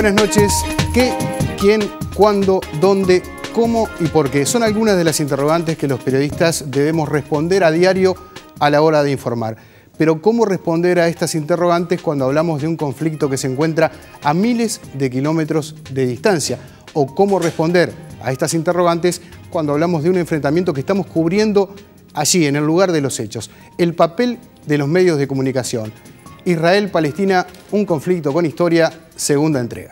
buenas noches. ¿Qué, quién, cuándo, dónde, cómo y por qué? Son algunas de las interrogantes que los periodistas debemos responder a diario a la hora de informar. Pero ¿cómo responder a estas interrogantes cuando hablamos de un conflicto que se encuentra a miles de kilómetros de distancia? ¿O cómo responder a estas interrogantes cuando hablamos de un enfrentamiento que estamos cubriendo allí, en el lugar de los hechos? El papel de los medios de comunicación. Israel-Palestina, un conflicto con historia, segunda entrega.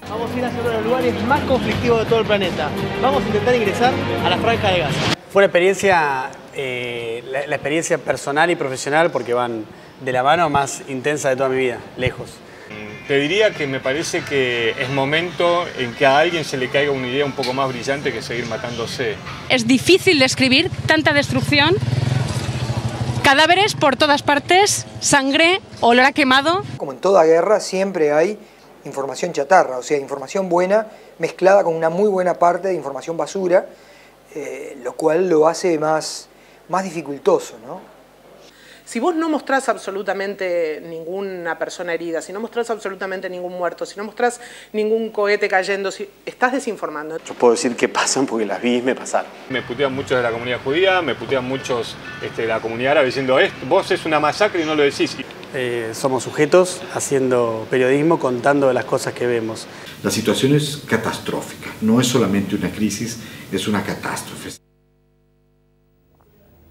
Vamos a ir hacia uno de los lugares más conflictivos de todo el planeta. Vamos a intentar ingresar a la Franja de Gaza. Fue una experiencia, la experiencia personal y profesional, porque van de la mano, más intensa de toda mi vida, lejos. Te diría que me parece que es momento en que a alguien se le caiga una idea un poco más brillante que seguir matándose. Es difícil describir tanta destrucción, cadáveres por todas partes, sangre, olor a quemado. Como en toda guerra siempre hay información chatarra, o sea, información buena mezclada con una muy buena parte de información basura, lo cual lo hace más dificultoso, ¿no? Si vos no mostrás absolutamente ninguna persona herida, si no mostrás absolutamente ningún muerto, si no mostrás ningún cohete cayendo, si estás desinformando. Yo puedo decir que pasan porque las vi y me pasaron. Me putean muchos de la comunidad judía, me putean muchos de la comunidad árabe diciendo vos es una masacre y no lo decís. Somos sujetos haciendo periodismo, contando las cosas que vemos. La situación es catastrófica, no es solamente una crisis, es una catástrofe.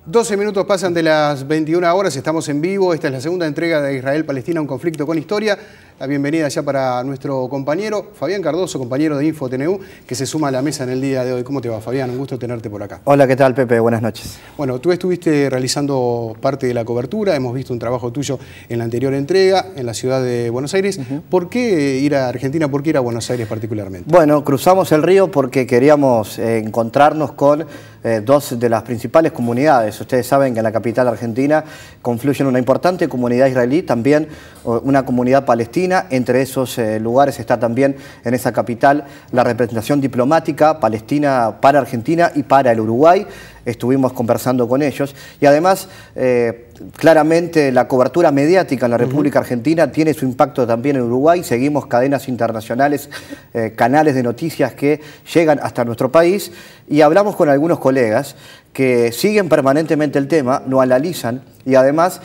12 minutos pasan de las 21 horas, estamos en vivo. Esta es la segunda entrega de Israel-Palestina, un conflicto con historia. La bienvenida ya para nuestro compañero Fabián Cardoso, compañero de InfoTNU, que se suma a la mesa en el día de hoy. ¿Cómo te va, Fabián? Un gusto tenerte por acá. Hola, ¿qué tal, Pepe? Buenas noches. Bueno, tú estuviste realizando parte de la cobertura, hemos visto un trabajo tuyo en la anterior entrega, en la ciudad de Buenos Aires. ¿Por qué ir a Argentina? ¿Por qué ir a Buenos Aires particularmente? Bueno, cruzamos el río porque queríamos encontrarnos con dos de las principales comunidades. Ustedes saben que en la capital argentina confluyen una importante comunidad israelí, también una comunidad palestina. Entre esos lugares está también en esa capital la representación diplomática palestina para Argentina y para el Uruguay. Estuvimos conversando con ellos y además claramente la cobertura mediática en la República Argentina tiene su impacto también en Uruguay. Seguimos cadenas internacionales, canales de noticias que llegan hasta nuestro país y hablamos con algunos colegas que siguen permanentemente el tema, lo analizan y además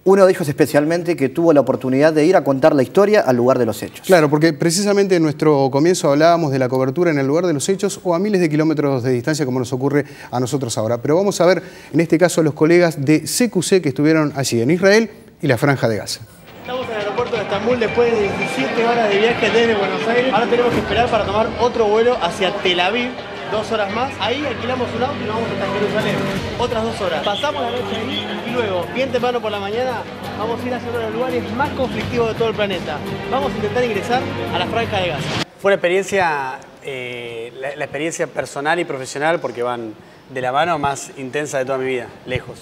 uno de ellos especialmente que tuvo la oportunidad de ir a contar la historia al lugar de los hechos. Claro, porque precisamente en nuestro comienzo hablábamos de la cobertura en el lugar de los hechos o a miles de kilómetros de distancia como nos ocurre a nosotros ahora. Pero vamos a ver en este caso a los colegas de CQC que estuvieron allí en Israel y la Franja de Gaza. Estamos en el aeropuerto de Estambul después de 17 horas de viaje desde Buenos Aires. Ahora tenemos que esperar para tomar otro vuelo hacia Tel Aviv. 2 horas más, ahí alquilamos un auto y nos vamos hasta Jerusalén. Otras 2 horas. Pasamos la noche ahí y luego, bien temprano por la mañana, vamos a ir hacia uno de los lugares más conflictivos de todo el planeta. Vamos a intentar ingresar a la Franja de Gaza. Fue una experiencia, la experiencia personal y profesional, porque van de la mano, más intensa de toda mi vida, lejos.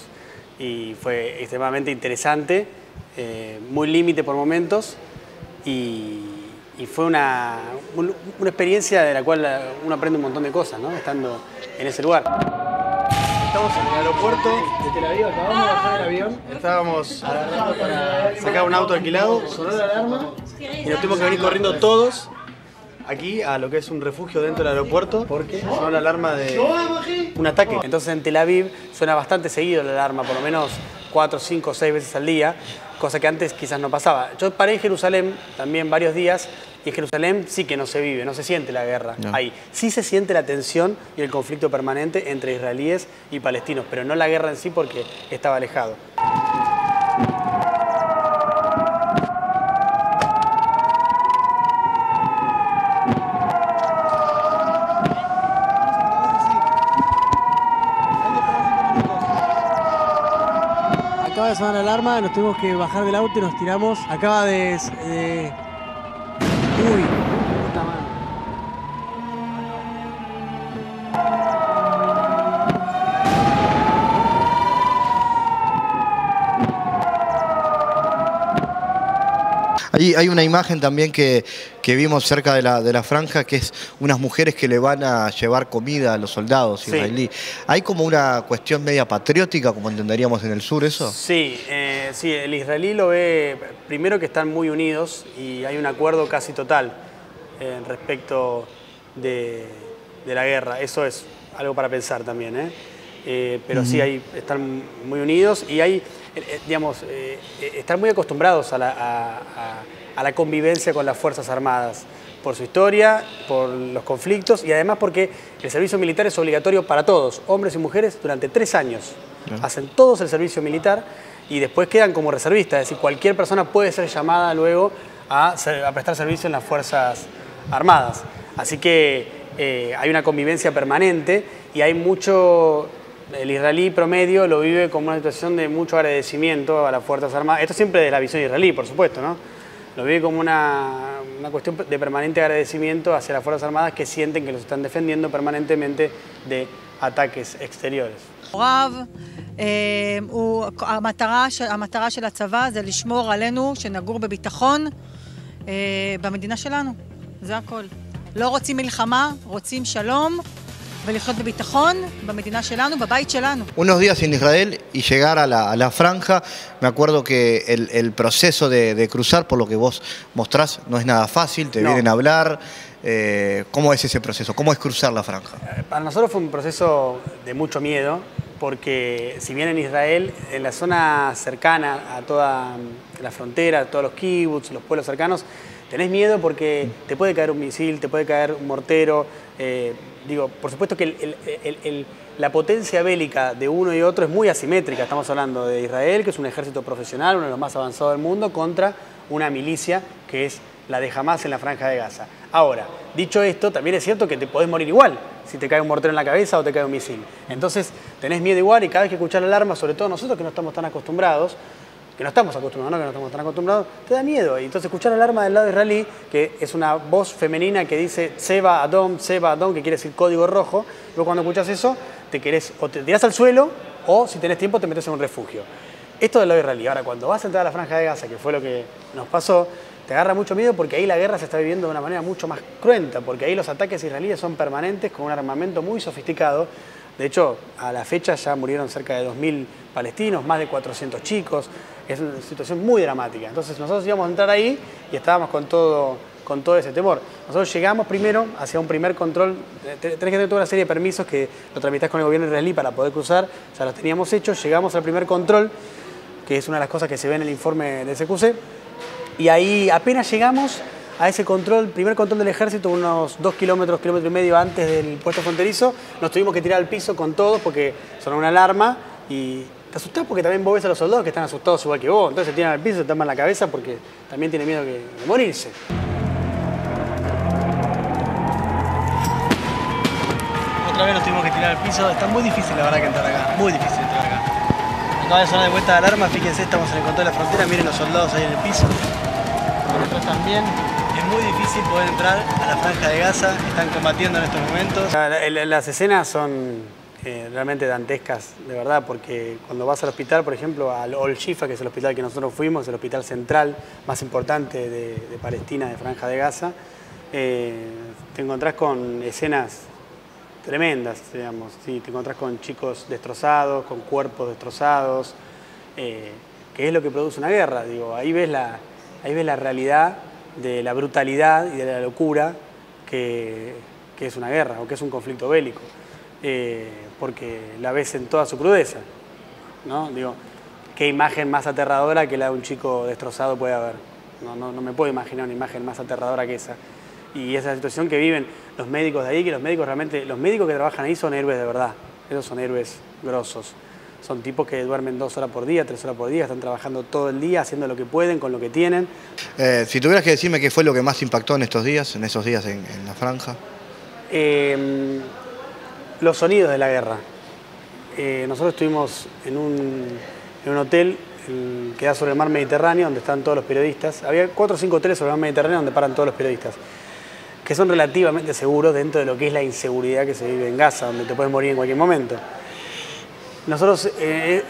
Y fue extremadamente interesante, muy límite por momentos y fue una experiencia de la cual uno aprende un montón de cosas, ¿no? Estando en ese lugar. Estamos en el aeropuerto de Tel Aviv, acabamos de bajar del avión. Estábamos agarrando para sacar un auto alquilado, sonó la alarma y nos tuvimos que venir corriendo todos aquí a lo que es un refugio dentro del aeropuerto porque sonó la alarma de un ataque. Entonces en Tel Aviv suena bastante seguido la alarma, por lo menos 4, 5, 6 veces al día, cosa que antes quizás no pasaba. Yo paré en Jerusalén también varios días y en Jerusalén sí que no se vive, no se siente la guerra ahí. Sí se siente la tensión y el conflicto permanente entre israelíes y palestinos, pero no la guerra en sí porque estaba alejado. Acaba de sonar la alarma, nos tuvimos que bajar del auto y nos tiramos. Acaba de... Uy, puta madre. Hay una imagen también que vimos cerca de la franja, que es unas mujeres que le van a llevar comida a los soldados israelíes. ¿Hay como una cuestión media patriótica, como entenderíamos en el sur, eso? Sí, sí, el israelí lo ve, primero que están muy unidos y hay un acuerdo casi total. respecto de la guerra. Eso es algo para pensar también, pero sí, están muy unidos y hay, están muy acostumbrados a la convivencia con las Fuerzas Armadas, por su historia, por los conflictos y además porque el servicio militar es obligatorio para todos, hombres y mujeres, durante 3 años. Hacen todos el servicio militar y después quedan como reservistas, es decir, cualquier persona puede ser llamada luego a prestar servicio en las Fuerzas Armadas. Así que hay una convivencia permanente y hay mucho... El israelí promedio lo vive como una situación de mucho agradecimiento a las Fuerzas Armadas. Esto siempre de la visión israelí, por supuesto, ¿no? Lo vive como una cuestión de permanente agradecimiento hacia las Fuerzas Armadas que sienten que los están defendiendo permanentemente de ataques exteriores. המטרה של הצבא זה לשמור עלינו, שנגור בביטחון במדינה שלנו. זה הכל. לא רוצים מלחמה, רוצים שלום. Unos días en Israel y llegar a la franja, me acuerdo que el proceso de cruzar, por lo que vos mostrás, no es nada fácil, te vienen a hablar. ¿Cómo es ese proceso? ¿Cómo es cruzar la franja? Para nosotros fue un proceso de mucho miedo, porque si bien en Israel, en la zona cercana a toda la frontera, a todos los kibbutz, los pueblos cercanos, tenés miedo porque te puede caer un misil, te puede caer un mortero. Por supuesto que la potencia bélica de uno y otro es muy asimétrica. Estamos hablando de Israel, que es un ejército profesional, uno de los más avanzados del mundo, contra una milicia que es la de Hamas en la Franja de Gaza. Ahora, dicho esto, también es cierto que te podés morir igual si te cae un mortero en la cabeza o te cae un misil. Entonces, tenés miedo igual y cada vez que escuchás la alarma, sobre todo nosotros que no estamos tan acostumbrados, te da miedo. Y entonces escuchar la alarma del lado israelí, que es una voz femenina que dice Tseva Adom, que quiere decir código rojo, luego cuando escuchas eso, o te tirás al suelo o si tenés tiempo te metes en un refugio. Esto del lado israelí. Ahora, cuando vas a entrar a la Franja de Gaza, que fue lo que nos pasó, te agarra mucho miedo porque ahí la guerra se está viviendo de una manera mucho más cruenta, porque ahí los ataques israelíes son permanentes con un armamento muy sofisticado. De hecho, a la fecha ya murieron cerca de 2.000 palestinos, más de 400 chicos. Es una situación muy dramática. Entonces nosotros íbamos a entrar ahí y estábamos con todo ese temor. Nosotros llegamos primero hacia un primer control. Tenés que tener toda una serie de permisos que lo tramitas con el gobierno israelí para poder cruzar. Ya los teníamos hechos. Llegamos al primer control, que es una de las cosas que se ve en el informe de SQC. Y ahí apenas llegamos a ese primer control del ejército, unos 2 kilómetros, kilómetro y medio antes del puesto fronterizo, nos tuvimos que tirar al piso con todos porque sonó una alarma y te asustás porque también vos ves a los soldados que están asustados igual que vos, entonces se tiran al piso, se tapan la cabeza porque también tienen miedo de morirse. Otra vez nos tuvimos que tirar al piso, está muy difícil la verdad que entrar acá, muy difícil entrar acá. Acaba de sonar de vuelta de alarma, fíjense, estamos en el control de la frontera, miren los soldados ahí en el piso. Nosotros también. Es muy difícil poder entrar a la Franja de Gaza, están combatiendo en estos momentos. Las escenas son realmente dantescas, de verdad, porque cuando vas al hospital, por ejemplo, al Ol Shifa, que es el hospital que nosotros fuimos, el hospital central más importante de Palestina, de Franja de Gaza, te encontrás con escenas tremendas, digamos. Sí, te encontrás con chicos destrozados, con cuerpos destrozados, que es lo que produce una guerra. Digo, ahí ves la realidad de la brutalidad y de la locura que es una guerra o que es un conflicto bélico, porque la ves en toda su crudeza, ¿no? Digo, ¿qué imagen más aterradora que la de un chico destrozado puede haber? No me puedo imaginar una imagen más aterradora que esa. Y esa situación que viven los médicos de ahí, que los médicos que trabajan ahí son héroes de verdad, esos son héroes grosos. Son tipos que duermen 2 horas por día, 3 horas por día, están trabajando todo el día, haciendo lo que pueden, con lo que tienen. Si tuvieras que decirme qué fue lo que más impactó en esos días en la franja. Los sonidos de la guerra. Nosotros estuvimos en un hotel que da sobre el mar Mediterráneo, donde están todos los periodistas. Había 4 o 5 hoteles sobre el mar Mediterráneo donde paran todos los periodistas, que son relativamente seguros dentro de lo que es la inseguridad que se vive en Gaza, donde te puedes morir en cualquier momento. Nosotros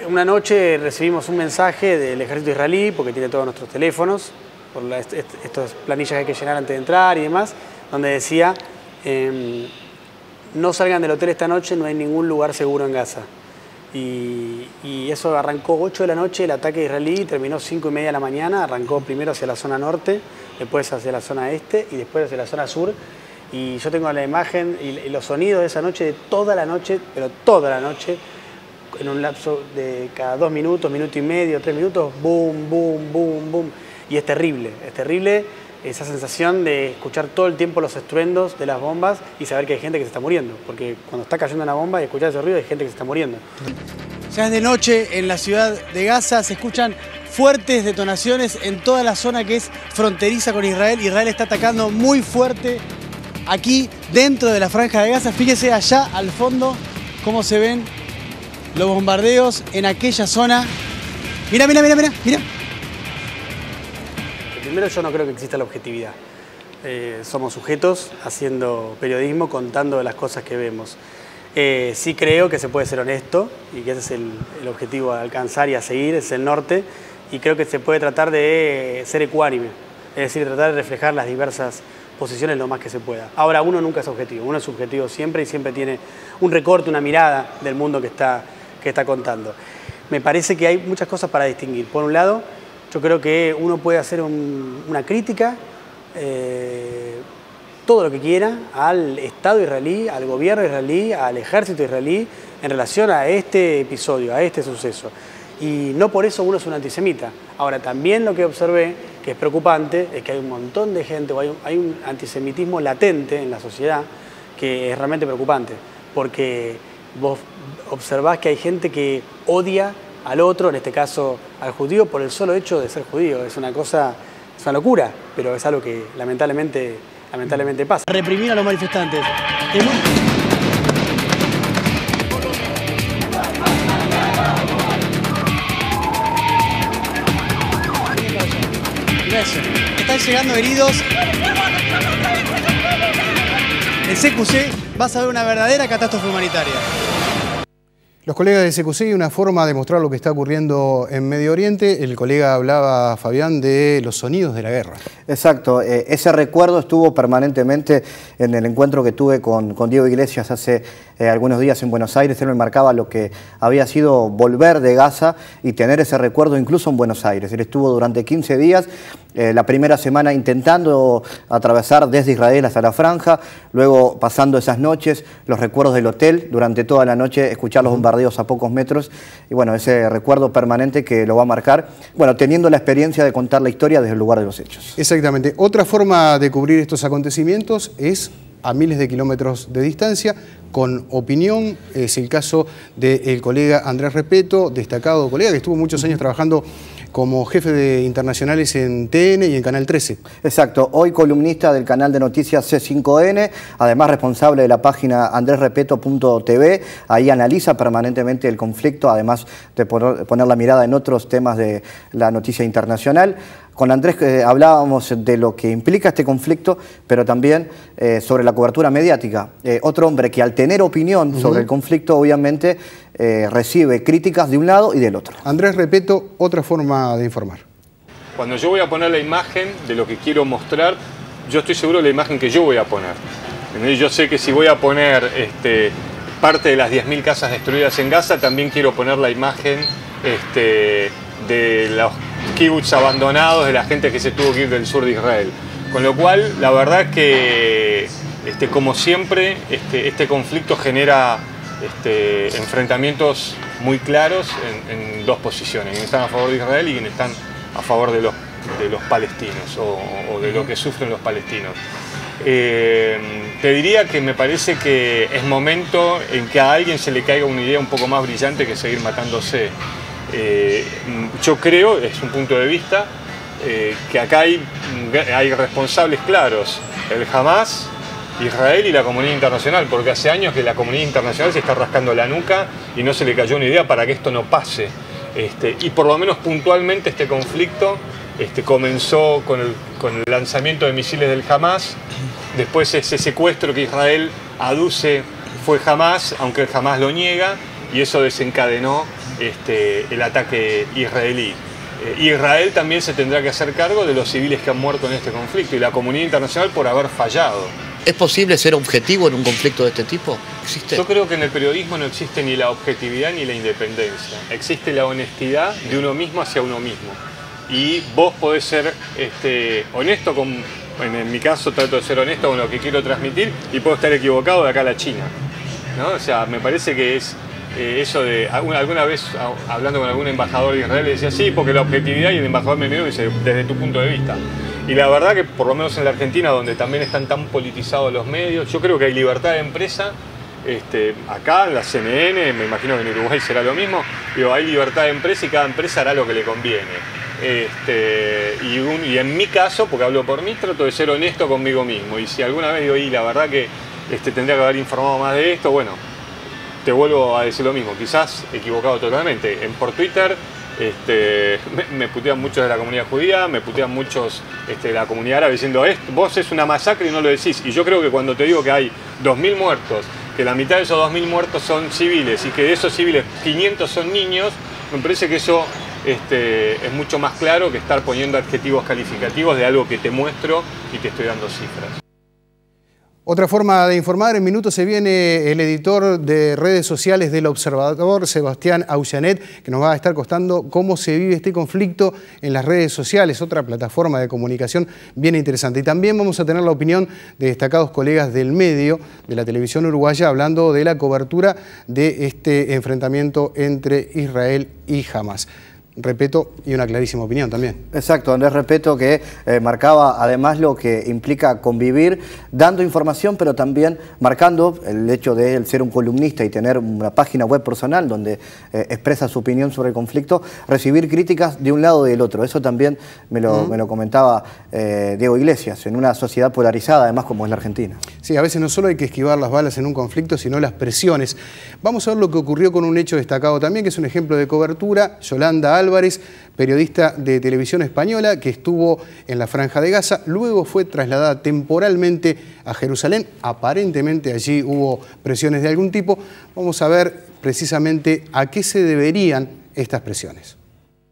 una noche recibimos un mensaje del ejército israelí, porque tiene todos nuestros teléfonos, por estas planillas que hay que llenar antes de entrar y demás, donde decía, no salgan del hotel esta noche, no hay ningún lugar seguro en Gaza. Y eso arrancó 8 de la noche el ataque israelí, terminó 5:30 de la mañana, arrancó primero hacia la zona norte, después hacia la zona este y después hacia la zona sur. Y yo tengo la imagen y los sonidos de esa noche, de toda la noche, pero toda la noche, en un lapso de cada 2 minutos, minuto y medio, 3 minutos, boom, boom, boom, boom. Y es terrible esa sensación de escuchar todo el tiempo los estruendos de las bombas y saber que hay gente que se está muriendo. Porque cuando está cayendo una bomba y escuchar ese ruido hay gente que se está muriendo. Ya es de noche en la ciudad de Gaza, se escuchan fuertes detonaciones en toda la zona que es fronteriza con Israel. Israel está atacando muy fuerte aquí dentro de la franja de Gaza. Fíjese allá al fondo cómo se ven los bombardeos en aquella zona. Mira, mira, mira, mira, mira. Primero, yo no creo que exista la objetividad. Somos sujetos haciendo periodismo, contando las cosas que vemos. Sí creo que se puede ser honesto y que ese es el objetivo a alcanzar y a seguir, es el norte. Y creo que se puede tratar de ser ecuánime, es decir, tratar de reflejar las diversas posiciones lo más que se pueda. Ahora, uno nunca es objetivo, uno es subjetivo siempre y siempre tiene un recorte, una mirada del mundo que está contando. Me parece que hay muchas cosas para distinguir. Por un lado, yo creo que uno puede hacer una crítica, todo lo que quiera, al Estado israelí, al gobierno israelí, al ejército israelí, en relación a este episodio, a este suceso. Y no por eso uno es un antisemita. Ahora, también lo que observé, que es preocupante, es que hay un montón de gente, o hay un antisemitismo latente en la sociedad que es realmente preocupante, porque vos observás que hay gente que odia al otro, en este caso al judío, por el solo hecho de ser judío. Es una cosa, es una locura, pero es algo que lamentablemente pasa. Reprimir a los manifestantes. Están llegando heridos. En CQC vas a ver una verdadera catástrofe humanitaria. Los colegas de CQC y una forma de mostrar lo que está ocurriendo en Medio Oriente. El colega hablaba, Fabián, de los sonidos de la guerra. Exacto, ese recuerdo estuvo permanentemente en el encuentro que tuve con Diego Iglesias hace algunos días en Buenos Aires. Él me marcaba lo que había sido volver de Gaza y tener ese recuerdo incluso en Buenos Aires. Él estuvo durante 15 días, la primera semana intentando atravesar desde Israel hasta la franja, luego pasando esas noches, los recuerdos del hotel, durante toda la noche escuchar los bombardeos a pocos metros y bueno, ese recuerdo permanente que lo va a marcar, bueno, teniendo la experiencia de contar la historia desde el lugar de los hechos. Exactamente. Otra forma de cubrir estos acontecimientos es a miles de kilómetros de distancia, con opinión. Es el caso del colega Andrés Repetto, destacado colega que estuvo muchos años trabajando como jefe de internacionales en TN y en Canal 13. Exacto, hoy columnista del canal de noticias C5N, además responsable de la página andresrepetto.tv, ahí analiza permanentemente el conflicto, además de poner la mirada en otros temas de la noticia internacional. Con Andrés hablábamos de lo que implica este conflicto, pero también sobre la cobertura mediática. Otro hombre que al tener opinión sobre el conflicto, obviamente, recibe críticas de un lado y del otro. Andrés Repetto, otra forma de informar. Cuando yo voy a poner la imagen de lo que quiero mostrar, yo estoy seguro de la imagen que yo voy a poner. Yo sé que si voy a poner parte de las 10.000 casas destruidas en Gaza, también quiero poner la imagen de los kibbutz abandonados, de la gente que se tuvo que ir del sur de Israel. Con lo cual, la verdad es que, como siempre, este conflicto genera enfrentamientos muy claros en dos posiciones, quienes están a favor de Israel y quienes están a favor de los palestinos o de lo que sufren los palestinos. Te diría que me parece que es momento en que a alguien se le caiga una idea un poco más brillante que seguir matándose. Yo creo, es un punto de vista, que acá hay responsables claros, el Hamas, Israel y la comunidad internacional, porque hace años que la comunidad internacional se está rascando la nuca y no se le cayó una idea para que esto no pase. Y por lo menos puntualmente este conflicto comenzó con el lanzamiento de misiles del Hamas, después ese secuestro que Israel aduce fue Hamas, aunque el Hamas lo niega, y eso desencadenó el ataque israelí. Israel también se tendrá que hacer cargo de los civiles que han muerto en este conflicto y la comunidad internacional por haber fallado. ¿Es posible ser objetivo en un conflicto de este tipo? ¿Existe? Yo creo que en el periodismo no existe ni la objetividad ni la independencia. Existe la honestidad de uno mismo hacia uno mismo. Y vos podés ser honesto con... En mi caso trato de ser honesto con lo que quiero transmitir y puedo estar equivocado de acá a la China, ¿no? O sea, me parece que es eso de... Alguna vez hablando con algún embajador de Israel decía, sí, porque la objetividad, y el embajador me miró y dice, desde tu punto de vista. Y la verdad que por lo menos en la Argentina, donde también están tan politizados los medios, yo creo que hay libertad de empresa. Acá en la CNN, me imagino que en Uruguay será lo mismo, digo, hay libertad de empresa y cada empresa hará lo que le conviene. Y en mi caso, porque hablo por mí, trato de ser honesto conmigo mismo. Y si alguna vez digo, y la verdad que tendría que haber informado más de esto, bueno, te vuelvo a decir lo mismo, quizás equivocado totalmente. Por Twitter me putean muchos de la comunidad judía, me putean muchos de la comunidad árabe diciendo, vos es una masacre y no lo decís. Y yo creo que cuando te digo que hay 2.000 muertos, que la mitad de esos 2.000 muertos son civiles y que de esos civiles 500 son niños, me parece que eso es mucho más claro que estar poniendo adjetivos calificativos de algo que te muestro y te estoy dando cifras. Otra forma de informar, en minutos se viene el editor de redes sociales del Observador, Sebastián Aujanet, que nos va a estar contando cómo se vive este conflicto en las redes sociales, otra plataforma de comunicación bien interesante. Y también vamos a tener la opinión de destacados colegas del medio, de la televisión uruguaya, hablando de la cobertura de este enfrentamiento entre Israel y Hamas. Repeto, y una clarísima opinión también. Exacto, Andrés Repeto, que marcaba además lo que implica convivir, dando información, pero también marcando el hecho de él ser un columnista y tener una página web personal donde expresa su opinión sobre el conflicto, recibir críticas de un lado y del otro. Eso también me lo comentaba Diego Iglesias, en una sociedad polarizada, además, como es la Argentina. Sí, a veces no solo hay que esquivar las balas en un conflicto, sino las presiones. Vamos a ver lo que ocurrió con un hecho destacado también, que es un ejemplo de cobertura. Yolanda Álvarez, periodista de televisión española que estuvo en la Franja de Gaza, luego fue trasladada temporalmente a Jerusalén. Aparentemente allí hubo presiones de algún tipo. Vamos a ver precisamente a qué se deberían estas presiones.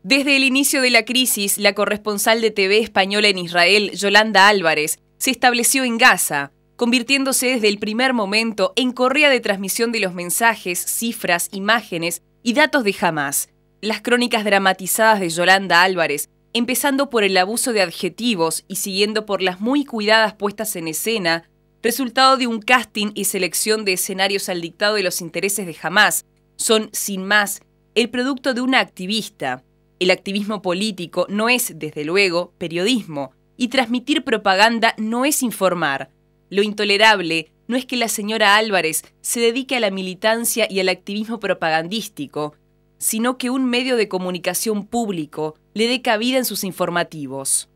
Desde el inicio de la crisis, la corresponsal de TV española en Israel, Yolanda Álvarez, se estableció en Gaza, convirtiéndose desde el primer momento en correa de transmisión de los mensajes, cifras, imágenes y datos de Hamás. Las crónicas dramatizadas de Yolanda Álvarez, empezando por el abuso de adjetivos y siguiendo por las muy cuidadas puestas en escena, resultado de un casting y selección de escenarios al dictado de los intereses de Hamás, son, sin más, el producto de una activista. El activismo político no es, desde luego, periodismo, y transmitir propaganda no es informar. Lo intolerable no es que la señora Álvarez se dedique a la militancia y al activismo propagandístico, sino que un medio de comunicación público le dé cabida en sus informativos.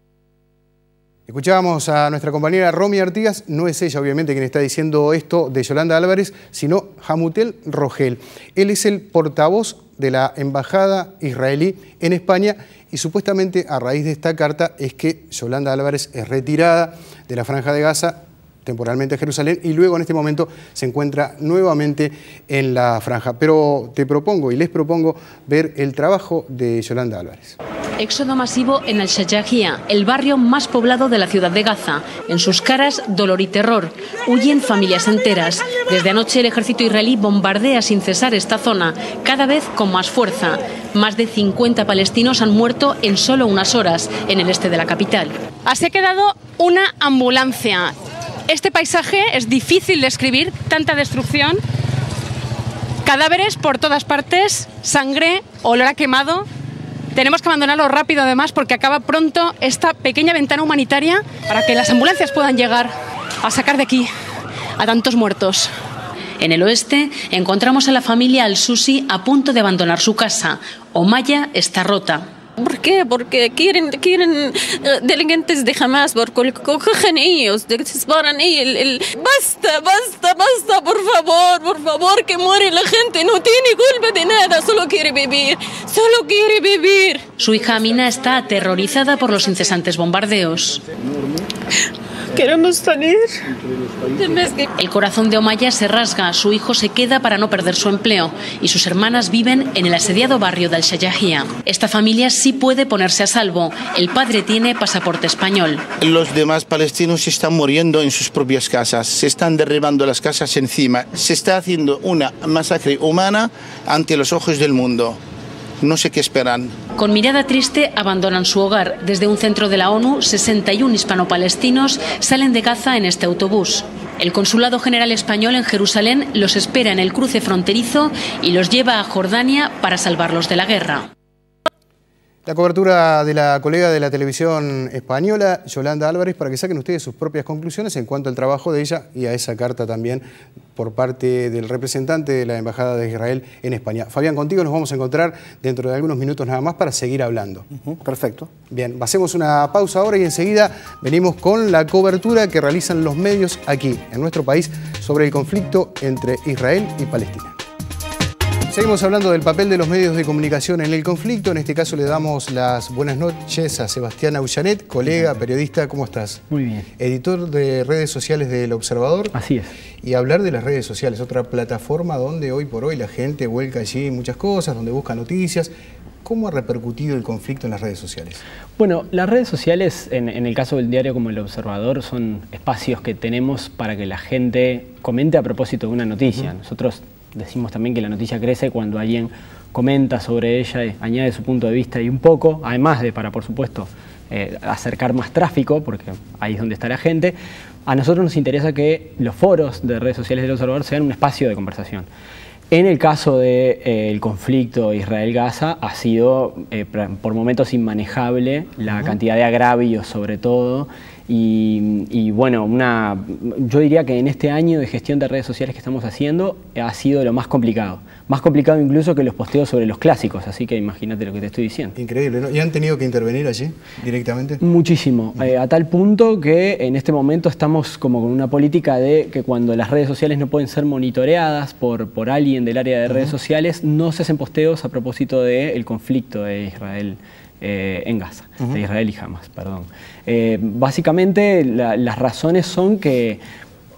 Escuchábamos a nuestra compañera Romy Artigas, no es ella obviamente quien está diciendo esto de Yolanda Álvarez, sino Hamutel Rogel. Él es el portavoz de la embajada israelí en España y supuestamente a raíz de esta carta es que Yolanda Álvarez es retirada de la Franja de Gaza temporalmente a Jerusalén y luego en este momento se encuentra nuevamente en la franja. Pero te propongo y les propongo ver el trabajo de Yolanda Álvarez. Éxodo masivo en Al-Shajajia, el barrio más poblado de la ciudad de Gaza. En sus caras, dolor y terror. Huyen familias enteras. Desde anoche el ejército israelí bombardea sin cesar esta zona, cada vez con más fuerza. Más de 50 palestinos han muerto en solo unas horas en el este de la capital. Así ha quedado una ambulancia. Este paisaje es difícil de describir, tanta destrucción, cadáveres por todas partes, sangre, olor a quemado. Tenemos que abandonarlo rápido además porque acaba pronto esta pequeña ventana humanitaria para que las ambulancias puedan llegar a sacar de aquí a tantos muertos. En el oeste encontramos a la familia Al-Susi a punto de abandonar su casa. Omaya está rota. ¿Por qué? Porque quieren delincuentes de Hamas, porque cogen ellos, disparan ellos. Basta, por favor, que muere la gente, no tiene culpa de nada, solo quiere vivir. Su hija Amina está aterrorizada por los incesantes bombardeos. Queremos salir. El corazón de Omaya se rasga, su hijo se queda para no perder su empleo y sus hermanas viven en el asediado barrio de Al-Shajahia. Esta familia sí puede ponerse a salvo. El padre tiene pasaporte español. Los demás palestinos están muriendo en sus propias casas, se están derribando las casas encima, se está haciendo una masacre humana ante los ojos del mundo. No sé qué esperan. Con mirada triste abandonan su hogar. Desde un centro de la ONU, 61 hispano-palestinos salen de Gaza en este autobús. El Consulado General Español en Jerusalén los espera en el cruce fronterizo y los lleva a Jordania para salvarlos de la guerra. La cobertura de la colega de la televisión española, Yolanda Álvarez, para que saquen ustedes sus propias conclusiones en cuanto al trabajo de ella y a esa carta también por parte del representante de la Embajada de Israel en España. Fabián, contigo nos vamos a encontrar dentro de algunos minutos nada más para seguir hablando. Perfecto. Bien, hacemos una pausa ahora y enseguida venimos con la cobertura que realizan los medios aquí, en nuestro país, sobre el conflicto entre Israel y Palestina. Seguimos hablando del papel de los medios de comunicación en el conflicto. En este caso le damos las buenas noches a Sebastián Aullanet, colega, periodista. ¿Cómo estás? Muy bien. Editor de redes sociales del Observador. Así es. Y hablar de las redes sociales, otra plataforma donde hoy por hoy la gente vuelca allí muchas cosas, donde busca noticias. ¿Cómo ha repercutido el conflicto en las redes sociales? Bueno, las redes sociales, en el caso del diario como El Observador, son espacios que tenemos para que la gente comente a propósito de una noticia. Nosotros decimos también que la noticia crece cuando alguien comenta sobre ella, añade su punto de vista y un poco, además de para, por supuesto, acercar más tráfico, porque ahí es donde está la gente. A nosotros nos interesa que los foros de redes sociales del Observador sean un espacio de conversación. En el caso del conflicto Israel-Gaza ha sido por momentos inmanejable la cantidad de agravios sobre todo y bueno, yo diría que en este año de gestión de redes sociales que estamos haciendo ha sido lo más complicado incluso que los posteos sobre los clásicos, así que imagínate lo que te estoy diciendo. Increíble, ¿no? ¿Y han tenido que intervenir allí directamente? Muchísimo, a tal punto que en este momento estamos como con una política de que cuando las redes sociales no pueden ser monitoreadas por alguien del área de redes sociales, no se hacen posteos a propósito del conflicto de Israel en Gaza, de Israel y Hamas, perdón. Básicamente las razones son que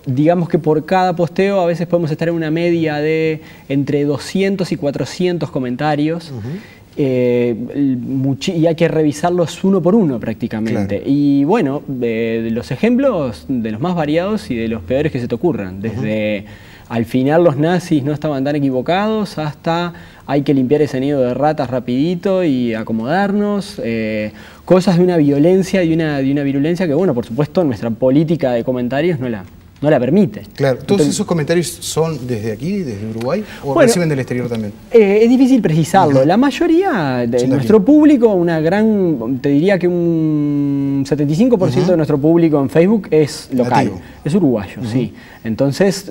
digamos que por cada posteo a veces podemos estar en una media de entre 200 y 400 comentarios y hay que revisarlos uno por uno prácticamente. Claro. Y bueno, los ejemplos de los más variados y de los peores que se te ocurran, desde al final los nazis no estaban tan equivocados hasta hay que limpiar ese nido de ratas rapidito y acomodarnos, cosas de una violencia y de una virulencia que bueno, por supuesto nuestra política de comentarios no la permite. Claro, ¿todos esos comentarios son desde aquí, desde Uruguay, o reciben del exterior también? Es difícil precisarlo. La mayoría de nuestro público, te diría que un 75% de nuestro público en Facebook es local, es uruguayo, sí. Entonces,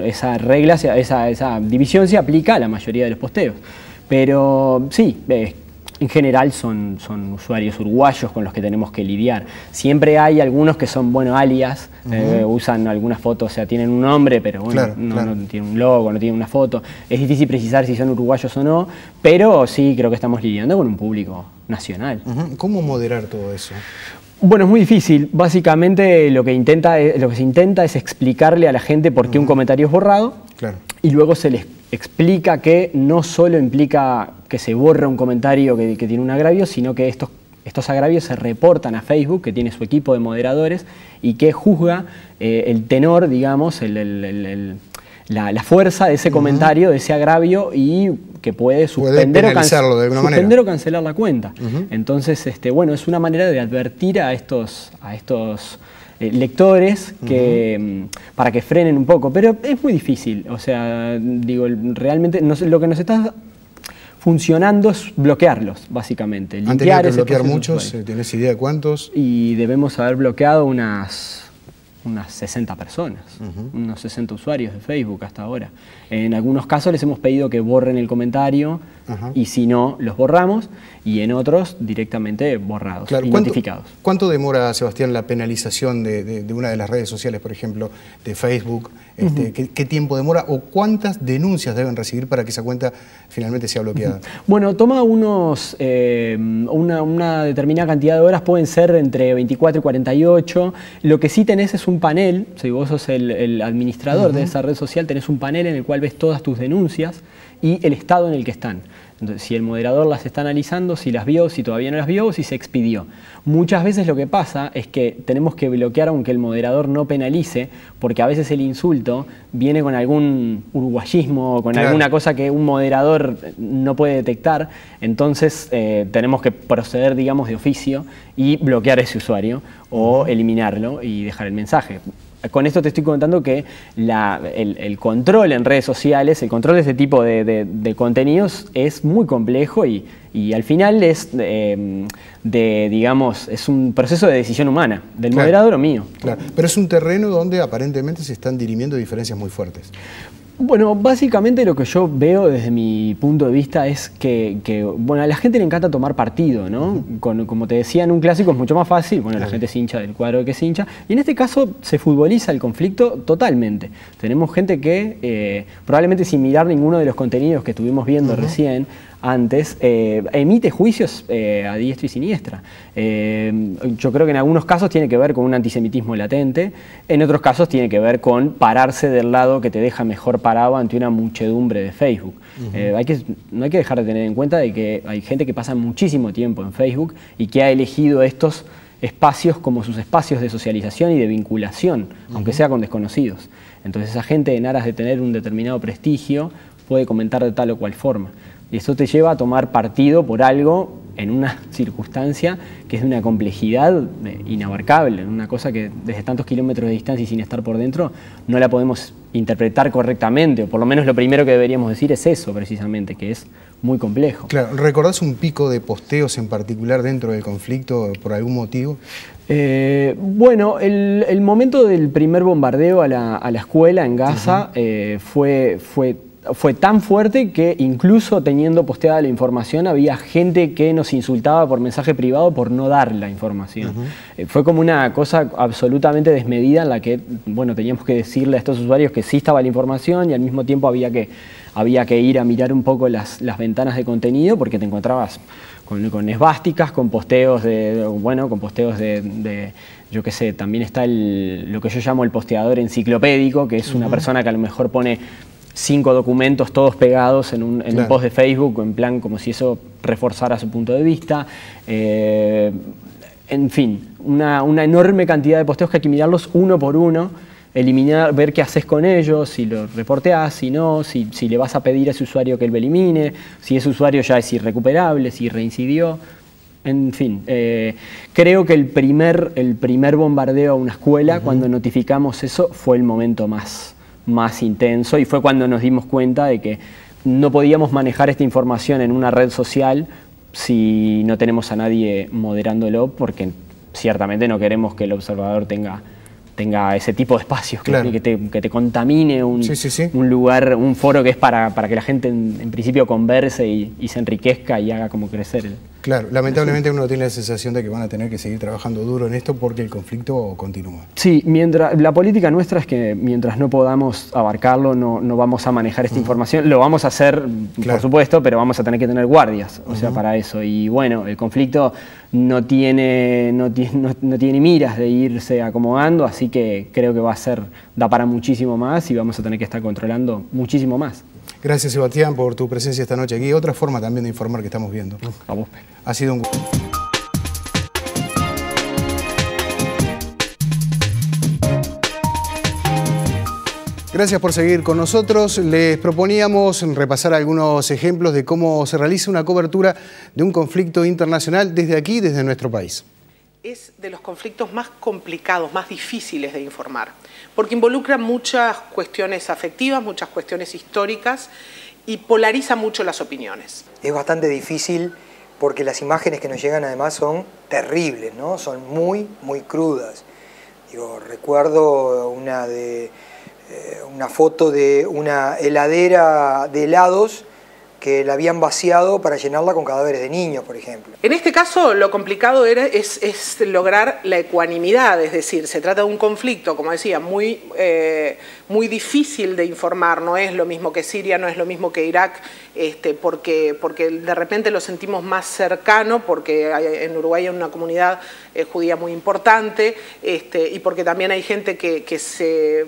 esa regla, esa división se aplica a la mayoría de los posteos. Pero sí, en general son usuarios uruguayos con los que tenemos que lidiar. Siempre hay algunos que son, alias, usan algunas fotos, o sea, tienen un nombre, pero bueno, no tienen un logo, no tienen una foto. Es difícil precisar si son uruguayos o no, pero sí creo que estamos lidiando con un público nacional. ¿Cómo moderar todo eso? Bueno, es muy difícil. Básicamente lo que se intenta es explicarle a la gente por qué un comentario es borrado y luego se les explica que no solo implica que se borra un comentario que tiene un agravio, sino que estos agravios se reportan a Facebook, que tiene su equipo de moderadores y que juzga el tenor, digamos, la fuerza de ese comentario, de ese agravio y que puede suspender o cancelar la cuenta. Entonces, bueno, es una manera de advertir a estos lectores para que frenen un poco, pero es muy difícil, o sea, digo, realmente lo que nos está funcionando es bloquearlos, básicamente. ¿Han tenido que bloquear muchos? ¿Tienes idea de cuántos? Y debemos haber bloqueado unas unas 60 personas, unos 60 usuarios de Facebook hasta ahora. En algunos casos les hemos pedido que borren el comentario y si no, los borramos, y en otros directamente borrados y notificados. ¿Cuánto demora, Sebastián, la penalización de una de las redes sociales, por ejemplo, de Facebook? ¿Qué tiempo demora o cuántas denuncias deben recibir para que esa cuenta finalmente sea bloqueada? Bueno, toma una determinada cantidad de horas, pueden ser entre 24 y 48. Lo que sí tenés es un panel, si vos sos el administrador de esa red social, tenés un panel en el cual ves todas tus denuncias y el estado en el que están. Entonces, si el moderador las está analizando, si las vio, si todavía no las vio, o si se expidió. Muchas veces lo que pasa es que tenemos que bloquear aunque el moderador no penalice, porque a veces el insulto viene con algún uruguayismo o con alguna cosa que un moderador no puede detectar. Entonces tenemos que proceder, digamos, de oficio y bloquear a ese usuario o eliminarlo y dejar el mensaje. Con esto te estoy contando que el control en redes sociales, el control de este tipo de contenidos es muy complejo y al final es, digamos, es un proceso de decisión humana, del moderador o mío. Claro, pero es un terreno donde aparentemente se están dirimiendo diferencias muy fuertes. Bueno, básicamente lo que yo veo desde mi punto de vista es que bueno, a la gente le encanta tomar partido, ¿no? Como te decía, en un clásico es mucho más fácil, bueno, la gente se hincha del cuadro que se hincha, y en este caso se futboliza el conflicto totalmente. Tenemos gente que, probablemente sin mirar ninguno de los contenidos que estuvimos viendo recién, antes, emite juicios a diestra y siniestra. Yo creo que en algunos casos tiene que ver con un antisemitismo latente, en otros casos tiene que ver con pararse del lado que te deja mejor parado ante una muchedumbre de Facebook. No hay que dejar de tener en cuenta de que hay gente que pasa muchísimo tiempo en Facebook y que ha elegido estos espacios como sus espacios de socialización y de vinculación, aunque sea con desconocidos. Entonces esa gente, en aras de tener un determinado prestigio, puede comentar de tal o cual forma. Y eso te lleva a tomar partido por algo en una circunstancia que es de una complejidad inabarcable, una cosa que desde tantos kilómetros de distancia y sin estar por dentro no la podemos interpretar correctamente, o por lo menos lo primero que deberíamos decir es eso precisamente, que es muy complejo. Claro, ¿recordás un pico de posteos en particular dentro del conflicto por algún motivo? Bueno, el momento del primer bombardeo a la escuela en Gaza fue tan fuerte que incluso teniendo posteada la información había gente que nos insultaba por mensaje privado por no dar la información. Fue como una cosa absolutamente desmedida en la que, bueno, teníamos que decirle a estos usuarios que sí estaba la información y al mismo tiempo había que ir a mirar un poco las ventanas de contenido porque te encontrabas con esvásticas, con posteos de yo qué sé, también está lo que yo llamo el posteador enciclopédico, que es una persona que a lo mejor pone 5 documentos todos pegados en un post de Facebook, en plan como si eso reforzara su punto de vista. En fin, una enorme cantidad de posteos que hay que mirarlos uno por uno, eliminar, ver qué haces con ellos, si lo reporteás, si no, si le vas a pedir a ese usuario que él lo elimine, si ese usuario ya es irrecuperable, si reincidió. En fin, creo que el primer bombardeo a una escuela, cuando notificamos eso, fue el momento más intenso y fue cuando nos dimos cuenta de que no podíamos manejar esta información en una red social si no tenemos a nadie moderándolo, porque ciertamente no queremos que el observador tenga ese tipo de espacios, que te contamine un lugar, un foro que es para que la gente en principio converse y se enriquezca y haga como crecer Claro, lamentablemente uno tiene la sensación de que van a tener que seguir trabajando duro en esto porque el conflicto continúa. Sí, la política nuestra es que mientras no podamos abarcarlo, no vamos a manejar esta información. Lo vamos a hacer, por supuesto, pero vamos a tener que tener guardias, o sea, para eso. Y bueno, el conflicto no tiene miras de irse acomodando, así que creo que da para muchísimo más y vamos a tener que estar controlando muchísimo más. Gracias, Sebastián, por tu presencia esta noche aquí. Otra forma también de informar que estamos viendo. Vamos. Ha sido un gusto. Gracias por seguir con nosotros. Les proponíamos repasar algunos ejemplos de cómo se realiza una cobertura de un conflicto internacional desde aquí, desde nuestro país. Es de los conflictos más complicados, más difíciles de informar, porque involucra muchas cuestiones afectivas, muchas cuestiones históricas y polariza mucho las opiniones. Es bastante difícil porque las imágenes que nos llegan además son terribles, ¿no? Son muy, muy crudas. Digo, recuerdo una foto de una heladera de helados que la habían vaciado para llenarla con cadáveres de niños, por ejemplo. En este caso, lo complicado es lograr la ecuanimidad, es decir, se trata de un conflicto, como decía, muy difícil de informar. No es lo mismo que Siria, no es lo mismo que Irak, porque de repente lo sentimos más cercano, porque en Uruguay hay una comunidad judía muy importante, y porque también hay gente que se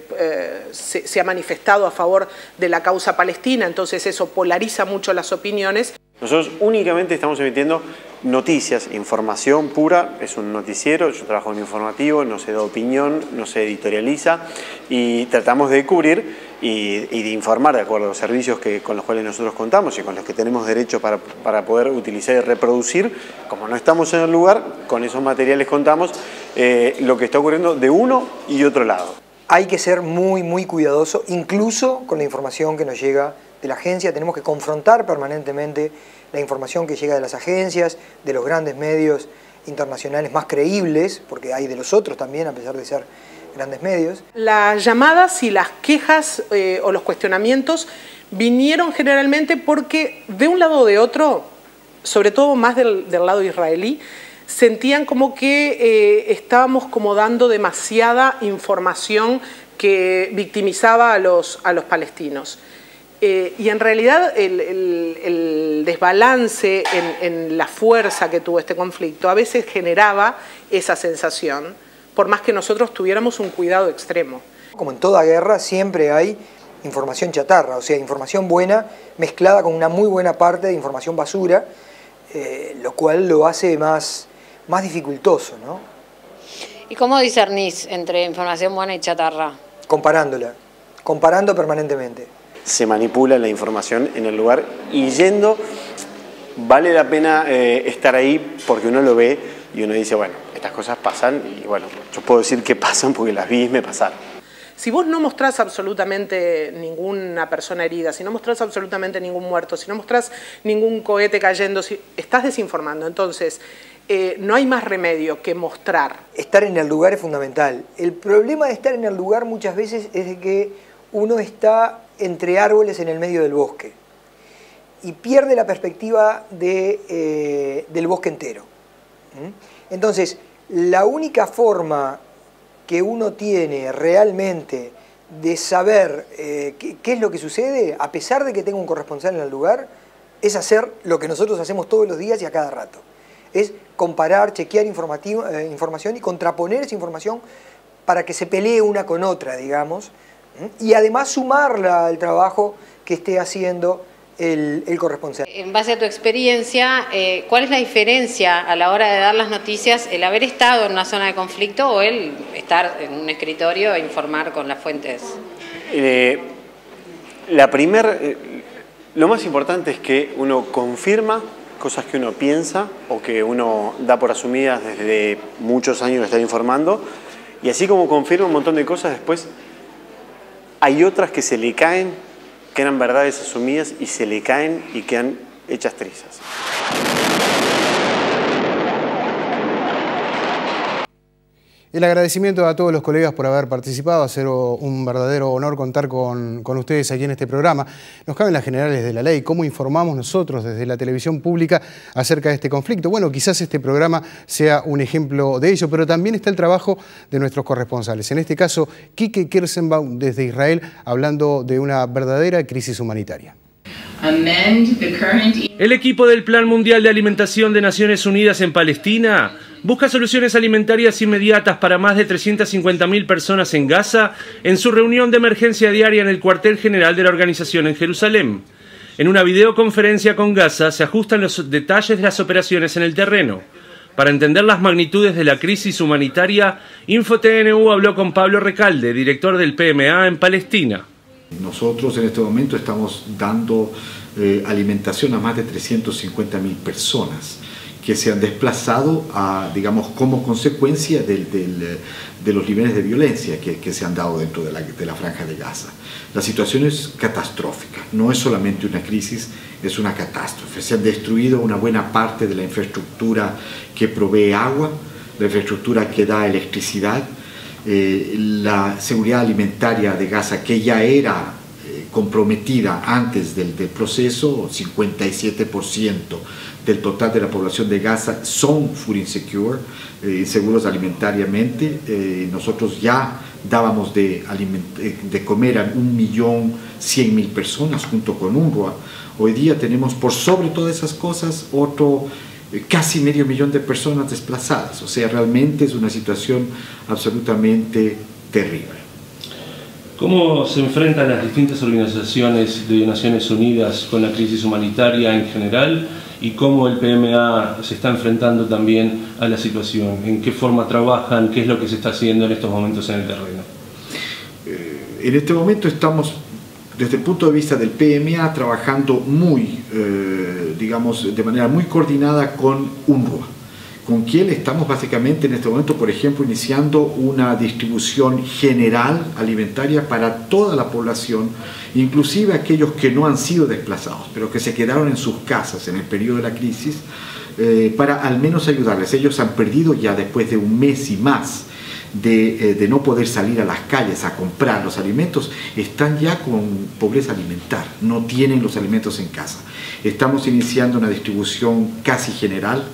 ha manifestado a favor de la causa palestina, entonces eso polariza mucho las opiniones. Nosotros únicamente estamos emitiendo noticias, información pura, es un noticiero, yo trabajo en informativo, no se da opinión, no se editorializa y tratamos de cubrir y de informar de acuerdo a los servicios con los cuales nosotros contamos y con los que tenemos derecho para poder utilizar y reproducir. Como no estamos en el lugar, con esos materiales contamos lo que está ocurriendo de uno y otro lado. Hay que ser muy cuidadoso, incluso con la información que nos llega de la agencia. Tenemos que confrontar permanentemente la información que llega de las agencias, de los grandes medios internacionales más creíbles, porque hay de los otros también, a pesar de ser grandes medios. Las llamadas y las quejas o los cuestionamientos vinieron generalmente porque de un lado o de otro, sobre todo más del lado israelí, sentían como que estábamos como dando demasiada información que victimizaba a los palestinos. Y en realidad el desbalance en la fuerza que tuvo este conflicto a veces generaba esa sensación, por más que nosotros tuviéramos un cuidado extremo. Como en toda guerra siempre hay información chatarra, o sea, información buena mezclada con una muy buena parte de información basura, lo cual lo hace más dificultoso, ¿no? ¿Y cómo discernís entre información buena y chatarra? Comparando permanentemente. Se manipula la información en el lugar y yendo vale la pena estar ahí porque uno lo ve y uno dice, bueno, estas cosas pasan y bueno, yo puedo decir que pasan porque las vi y me pasaron. Si vos no mostrás absolutamente ninguna persona herida, si no mostrás absolutamente ningún muerto, si no mostrás ningún cohete cayendo, si estás desinformando. Entonces, no hay más remedio que mostrar. Estar en el lugar es fundamental. El problema de estar en el lugar muchas veces es de que uno está entre árboles en el medio del bosque y pierde la perspectiva del bosque entero. Entonces, la única forma que uno tiene realmente de saber qué es lo que sucede, a pesar de que tenga un corresponsal en el lugar, es hacer lo que nosotros hacemos todos los días y a cada rato. Es comparar, chequear información y contraponer esa información para que se pelee una con otra, digamos, y además sumarla al trabajo que esté haciendo el corresponsal. En base a tu experiencia, ¿cuál es la diferencia a la hora de dar las noticias, el haber estado en una zona de conflicto o el estar en un escritorio e informar con las fuentes? Lo más importante es que uno confirma cosas que uno piensa o que uno da por asumidas desde muchos años de estar informando, y así como confirma un montón de cosas, después hay otras que se le caen, que eran verdades asumidas y se le caen y quedan hechas trizas. El agradecimiento a todos los colegas por haber participado, ha sido un verdadero honor contar con ustedes aquí en este programa. Nos caben las generales de la ley, cómo informamos nosotros desde la televisión pública acerca de este conflicto. Bueno, quizás este programa sea un ejemplo de ello, pero también está el trabajo de nuestros corresponsales. En este caso, Kike Kirsenbaum desde Israel, hablando de una verdadera crisis humanitaria. El equipo del Plan Mundial de Alimentación de Naciones Unidas en Palestina busca soluciones alimentarias inmediatas para más de 350.000 personas en Gaza en su reunión de emergencia diaria en el cuartel general de la organización en Jerusalén. En una videoconferencia con Gaza se ajustan los detalles de las operaciones en el terreno. Para entender las magnitudes de la crisis humanitaria, InfoTNU habló con Pablo Recalde, director del PMA en Palestina. Nosotros en este momento estamos dando alimentación a más de 350.000 personas que se han desplazado digamos, como consecuencia de los niveles de violencia que se han dado dentro de la franja de Gaza. La situación es catastrófica, no es solamente una crisis, es una catástrofe. Se ha destruido una buena parte de la infraestructura que provee agua, la infraestructura que da electricidad, la seguridad alimentaria de Gaza, que ya era comprometida antes del proceso. 57% del total de la población de Gaza son food insecure, inseguros alimentariamente. Nosotros ya dábamos de comer a 1.100.000 personas junto con UNRWA. Hoy día tenemos, por sobre todas esas cosas, casi 500.000 de personas desplazadas. O sea, realmente es una situación absolutamente terrible. ¿Cómo se enfrentan las distintas organizaciones de Naciones Unidas con la crisis humanitaria en general y cómo el PMA se está enfrentando también a la situación? ¿En qué forma trabajan? ¿Qué es lo que se está haciendo en estos momentos en el terreno? En este momento estamos, desde el punto de vista del PMA, trabajando digamos, de manera muy coordinada con UNRWA, con quien estamos básicamente en este momento, por ejemplo, iniciando una distribución general alimentaria para toda la población, inclusive aquellos que no han sido desplazados, pero que se quedaron en sus casas en el periodo de la crisis, para al menos ayudarles. Ellos han perdido ya, después de un mes y más de no poder salir a las calles a comprar los alimentos, están ya con pobreza alimentar, no tienen los alimentos en casa. Estamos iniciando una distribución casi general.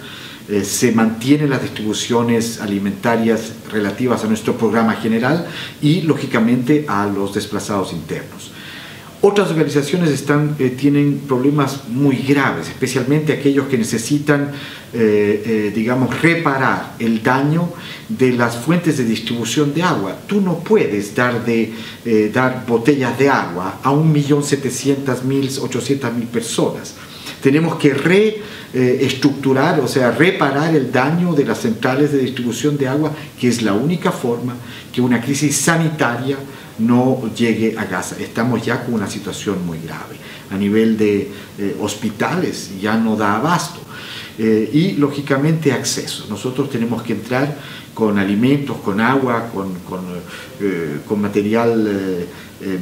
Se mantienen las distribuciones alimentarias relativas a nuestro programa general y, lógicamente, a los desplazados internos. Otras organizaciones tienen problemas muy graves, especialmente aquellos que necesitan, digamos, reparar el daño de las fuentes de distribución de agua. Tú no puedes dar botellas de agua a 1.700.000, 800.000 personas. Tenemos que reestructurar, o sea, reparar el daño de las centrales de distribución de agua, que es la única forma que una crisis sanitaria no llegue a Gaza. Estamos ya con una situación muy grave. A nivel de hospitales ya no da abasto. Y, lógicamente, acceso. Nosotros tenemos que entrar con alimentos, con agua, con material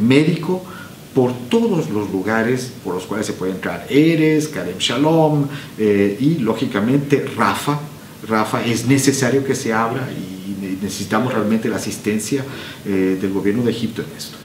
médico, por todos los lugares por los cuales se puede entrar. Erez, Karem Shalom y, lógicamente, Rafah. Rafah es necesario que se abra y necesitamos realmente la asistencia del gobierno de Egipto en esto.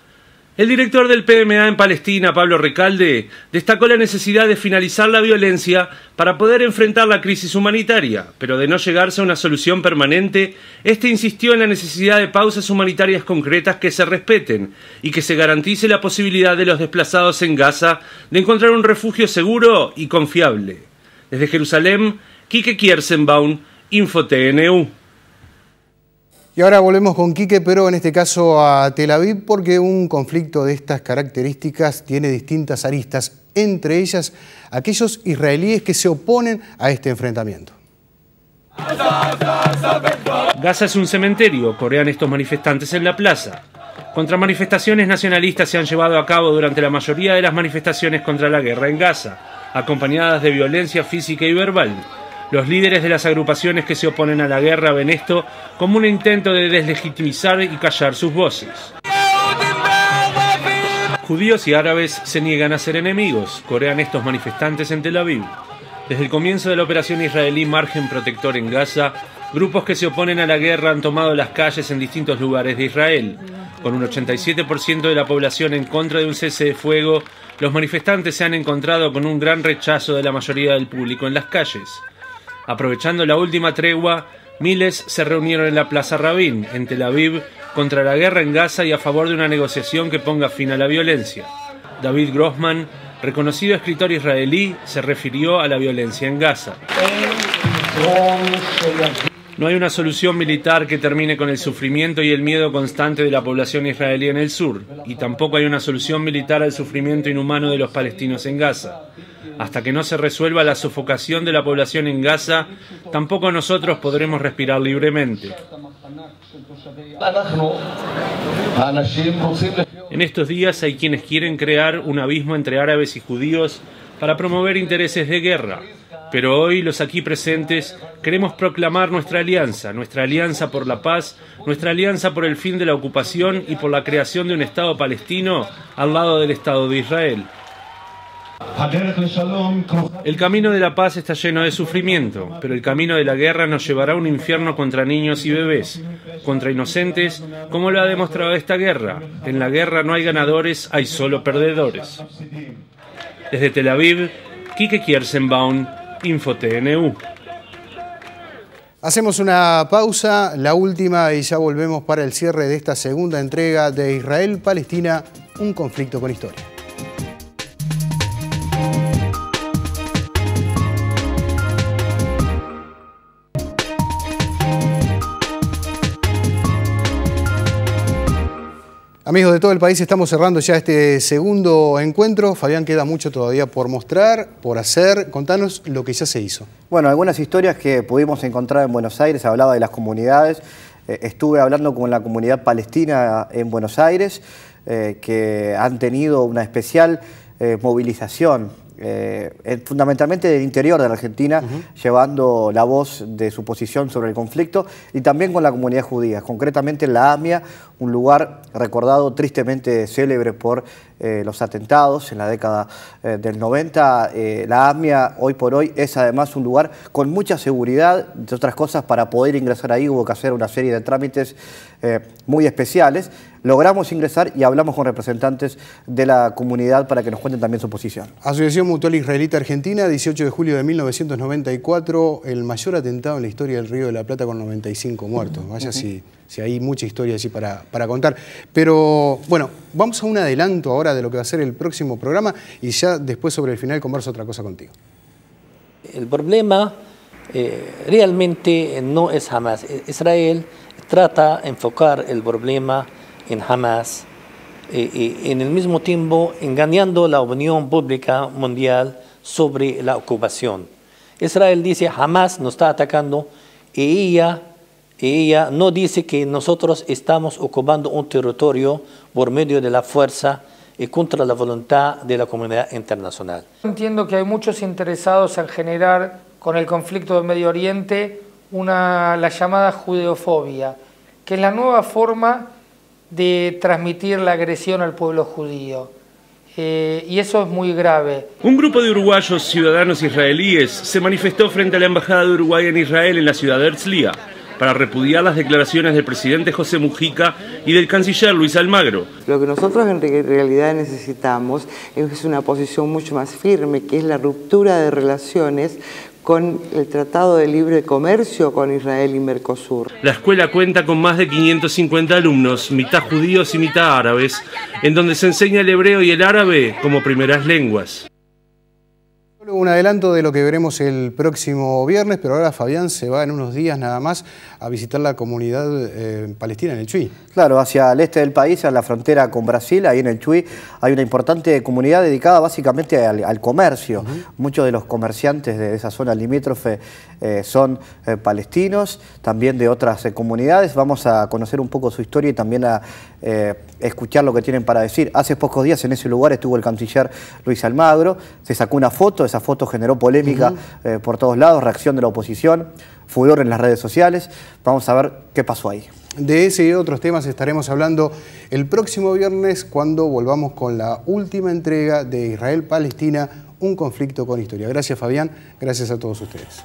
El director del PMA en Palestina, Pablo Recalde, destacó la necesidad de finalizar la violencia para poder enfrentar la crisis humanitaria, pero de no llegarse a una solución permanente, insistió en la necesidad de pausas humanitarias concretas que se respeten y que se garantice la posibilidad de los desplazados en Gaza de encontrar un refugio seguro y confiable. Desde Jerusalén, Quique Kierzenbaum, InfoTNU. Y ahora volvemos con Quique, pero en este caso a Tel Aviv, porque un conflicto de estas características tiene distintas aristas, entre ellas aquellos israelíes que se oponen a este enfrentamiento. Gaza es un cementerio, corean estos manifestantes en la plaza. Contramanifestaciones nacionalistas se han llevado a cabo durante la mayoría de las manifestaciones contra la guerra en Gaza, acompañadas de violencia física y verbal. Los líderes de las agrupaciones que se oponen a la guerra ven esto como un intento de deslegitimizar y callar sus voces. Judíos y árabes se niegan a ser enemigos, corean estos manifestantes en Tel Aviv. Desde el comienzo de la operación israelí Margen Protector en Gaza, grupos que se oponen a la guerra han tomado las calles en distintos lugares de Israel. Con un 87% de la población en contra de un cese de fuego, los manifestantes se han encontrado con un gran rechazo de la mayoría del público en las calles. Aprovechando la última tregua, miles se reunieron en la Plaza Rabin, en Tel Aviv, contra la guerra en Gaza y a favor de una negociación que ponga fin a la violencia. David Grossman, reconocido escritor israelí, se refirió a la violencia en Gaza. No hay una solución militar que termine con el sufrimiento y el miedo constante de la población israelí en el sur, y tampoco hay una solución militar al sufrimiento inhumano de los palestinos en Gaza. Hasta que no se resuelva la sofocación de la población en Gaza, tampoco nosotros podremos respirar libremente. En estos días hay quienes quieren crear un abismo entre árabes y judíos para promover intereses de guerra. Pero hoy, los aquí presentes, queremos proclamar nuestra alianza por la paz, nuestra alianza por el fin de la ocupación y por la creación de un Estado palestino al lado del Estado de Israel. El camino de la paz está lleno de sufrimiento, pero el camino de la guerra nos llevará a un infierno contra niños y bebés, contra inocentes, como lo ha demostrado esta guerra. En la guerra no hay ganadores, hay solo perdedores. Desde Tel Aviv, Quique Kierzenbaum, InfoTNU. Hacemos una pausa, la última, y ya volvemos para el cierre de esta segunda entrega de Israel-Palestina, un conflicto con historia. Amigos de todo el país, estamos cerrando ya este segundo encuentro. Fabián, queda mucho todavía por mostrar, por hacer. Contanos lo que ya se hizo. Bueno, algunas historias que pudimos encontrar en Buenos Aires, hablaba de las comunidades. Estuve hablando con la comunidad palestina en Buenos Aires, que han tenido una especial movilización, fundamentalmente del interior de la Argentina, llevando la voz de su posición sobre el conflicto, y también con la comunidad judía, concretamente en la AMIA, un lugar recordado tristemente célebre por los atentados en la década del 90. La AMIA hoy por hoy es además un lugar con mucha seguridad. Entre otras cosas, para poder ingresar ahí hubo que hacer una serie de trámites muy especiales. Logramos ingresar y hablamos con representantes de la comunidad para que nos cuenten también su posición. Asociación Mutual Israelita Argentina, 18 de julio de 1994, el mayor atentado en la historia del Río de la Plata con 95 muertos. Vaya si hay mucha historia allí para contar. Pero bueno, vamos a un adelanto ahora de lo que va a ser el próximo programa y ya después sobre el final converso otra cosa contigo. El problema realmente no es Hamas. Israel trata de enfocar el problema en Hamas y en el mismo tiempo engañando la opinión pública mundial sobre la ocupación. Israel dice Hamas nos está atacando y ella no dice que nosotros estamos ocupando un territorio por medio de la fuerza y contra la voluntad de la comunidad internacional. Entiendo que hay muchos interesados en generar con el conflicto del Medio Oriente la llamada judeofobia, que es la nueva forma de transmitir la agresión al pueblo judío. Y eso es muy grave. Un grupo de uruguayos ciudadanos israelíes se manifestó frente a la Embajada de Uruguay en Israel en la ciudad de Herzliya para repudiar las declaraciones del presidente José Mujica y del canciller Luis Almagro. Lo que nosotros en realidad necesitamos es una posición mucho más firme, que es la ruptura de relaciones con el Tratado de Libre Comercio con Israel y Mercosur. La escuela cuenta con más de 550 alumnos, mitad judíos y mitad árabes, en donde se enseña el hebreo y el árabe como primeras lenguas. Un adelanto de lo que veremos el próximo viernes, pero ahora Fabián se va en unos días nada más a visitar la comunidad palestina en el Chuy. Claro, hacia el este del país, a la frontera con Brasil, ahí en el Chuy, hay una importante comunidad dedicada básicamente al comercio. Muchos de los comerciantes de esa zona limítrofe son palestinos, también de otras comunidades. Vamos a conocer un poco su historia y también a escuchar lo que tienen para decir. Hace pocos días en ese lugar estuvo el canciller Luis Almagro, se sacó una foto, esa foto generó polémica por todos lados, reacción de la oposición, furor en las redes sociales. Vamos a ver qué pasó ahí. De ese y otros temas estaremos hablando el próximo viernes cuando volvamos con la última entrega de Israel-Palestina, un conflicto con historia. Gracias Fabián, gracias a todos ustedes.